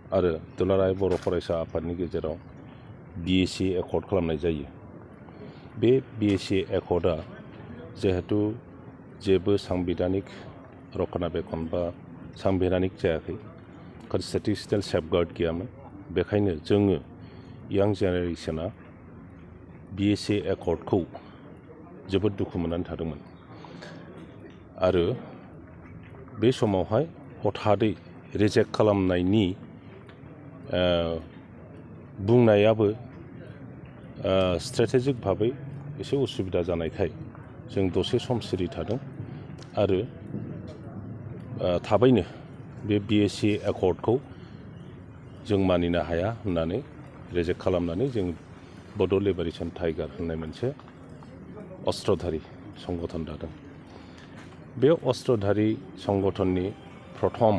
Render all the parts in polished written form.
आरो दुलाराय बर' फरायसा आफादनि गेजेराव BSc एकर्ड खालामनाय जायो। बे BSc एकर्डआ जिहेतु जेबो सांबिधानिक रक्षनाबेक्षन बा सांबिधानिक जायाखै, कनस्टिटिउशनेल सेफगार्ड गैयामोन। बेखायनो जोङो यां जेनेरेशना BSc एकर्डखौ जोबोद दुखु मोननानै थादोंमोन आरो बे समावहाय हथादै रिजेक्ट खालामनायनि बुंनायाबो स्ट्रेटेजिक भाबै एसे उसुबिदा जानायखाय जों दसे सम सिरि थादों आरो थाबैनो बे BSc एकर्डखौ जों मानिनो हाया होननानै रिजेक्ट खालामनानै जों बड' लिबारेशन टाइगार होननाय मोनसे अस्त्रधारी संगठन दादों। बे अस्त्रधारी संगठननि प्रथम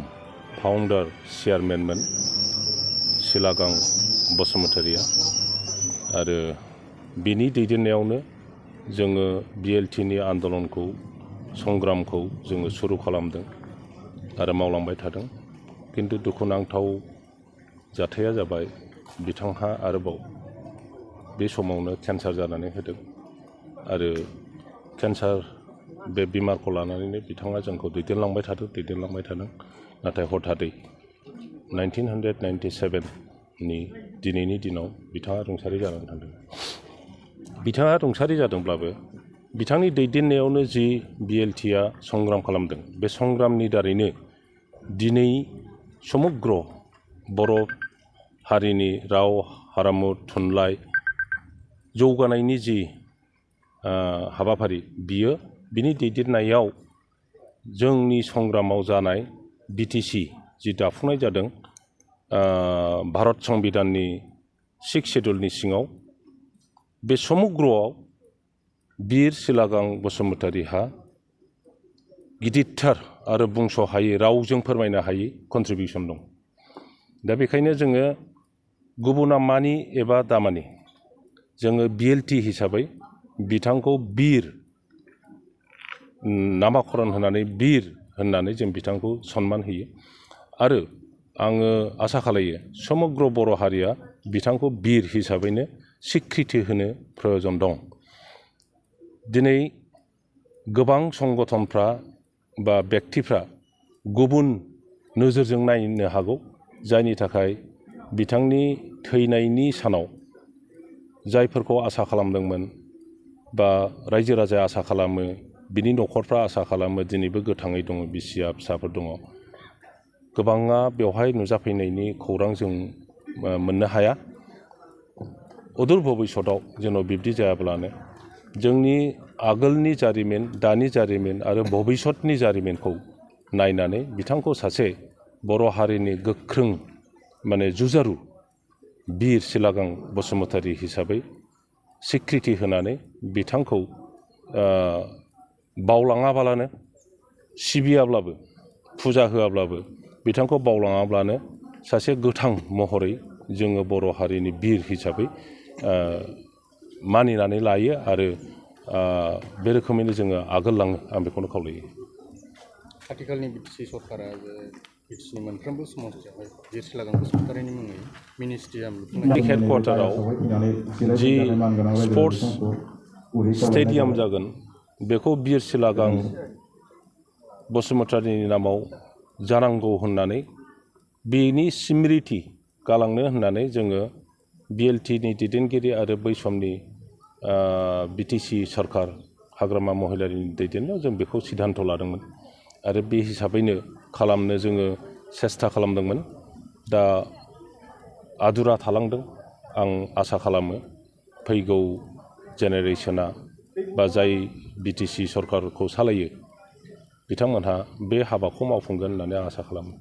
फाउन्डार चेयारमेनमोन चिलागां बसुमतारिया आरो बिनि दैदेननायावनो जोङो BLTनि आन्दलनखौ संग्रामखौ जोङो सुरु खालामदों आरो मावलांबाय थादों। किन्तु दुखुनांथाव जाथाया जाबाय बिथांहा आरोबाव बे समावनो केन्सार जानानै होदों आरो केन्सार बे बेमारखौ लानानैनो बिथाङा जोंखौ दैदेनलांबाय थादों। नाथाय हथादै 1997नि दिनैनि दिनाव बिथाङा रुंसारि जानानै थांदों। बिथाङा रुंसारि जादोंब्लाबो बिथांनि दैदेननायावनो जि BLTआ संग्राम खालामदों, बे संग्रामनि दारैनो दिनै समग्र बर' हारिनि राव हारिमु थुनलाइ जौगानायनि जि हाबाफारि बियो बिनि दैदेननायाव जोंनि संग्रामाव जानाय BTC जि दाफुंनाय जादों भारत संबिधाननि 6 शेड्युलनि सिङाव, बे समग्रआव बिर चिलागां बसुमतारिहा गिदिरथार आरो बुंस' हायै रावजों फोरमायनो हायै कन्ट्रिबिउसन दं। दा बेखायनो जोङो गुबुना मानि एबा दामानि जोङो BLT हिसाबै बिथांखौ बिर नामाकरन होनानै बिर होननानै जों बिथांखौ सनमान होयो आरो आङो आसा खालायो समग्र बर' हारिया बिथांखौ बिर हिसाबैनो स्वीकृति होनो प्रयजन दं। दिनै गोबां संगठनफ्रा बा व्यक्तिफ्रा गुबुन नोजोरजों नायनो हागौ, जायनि थाखाय बिथांनि थैनायनि सानाव जायफोरखौ आसा खालामदोंमोन बा रायजो राजाया आसा खालामो, बिनि न'खरफ्रा आसा खालामो, दिनैबो गोथाङै दङ, बिसिया फिसाफोर दङ। गोबाङा बेवहाय नुजाफैनायनि खौरां जों मोननो हाया। अदूर भबिष्यतआव जेन' बिब्दि जायाब्लानो जोंनि आगोलनि जारिमिन, दानि जारिमिन आरो भबिष्यतनि जारिमिनखौ नायनानै बिथांखौ सासे बर' हारिनि गोख्रों जुजारु बिर चिलागां बसुमतारि हिसाबै स्वीकृति होनानै बिथांखौ बावलाङाब्लानो, सिबियाब्लाबो, फुजा होआब्लाबो, बिथांखौ बावलाङाब्लानो सासे गोथां महरै जोङो बर' हारिनि बिर हिसाबै मानिनानै लायो आरो बे रोखोमैनो जोङो आगोललाङो, आं बेखौनो खावलायो। आथिखालनि BTC सरकारा BTCनि मोनफ्रोमबो समाजावहाय बिर चिलागां बसुमतारिनि मुङै मिनिस्ट्रियाम लुफुंनाय हेडक्वार्टाराव जि स्पर्ट्स स्टेडियाम जागोन बेखौ बिर चिलागां बसुमतारिनि नामाव जानांगौ होननानै बेनि स्मृति गालांनो होननानै जोङो BLTनि दैदेनगिरि आरो बै समनि BTC सरकार हाग्रामा महिलारिनि दैदेननायाव जों बेखौ सिद्धान्त लादोंमोन आरो बे हिसाबैनो खालामनो जोङो सेस्था खालामदोंमोन। दा आदुरा थालांदों। आं आसा खालामो फैगौ जेनेरेशना बा जाय BTC सरकारखौ सालायो बिथांमोनहा बे हाबाखौ मावफुंगोन होननानै आं आसा खालामो।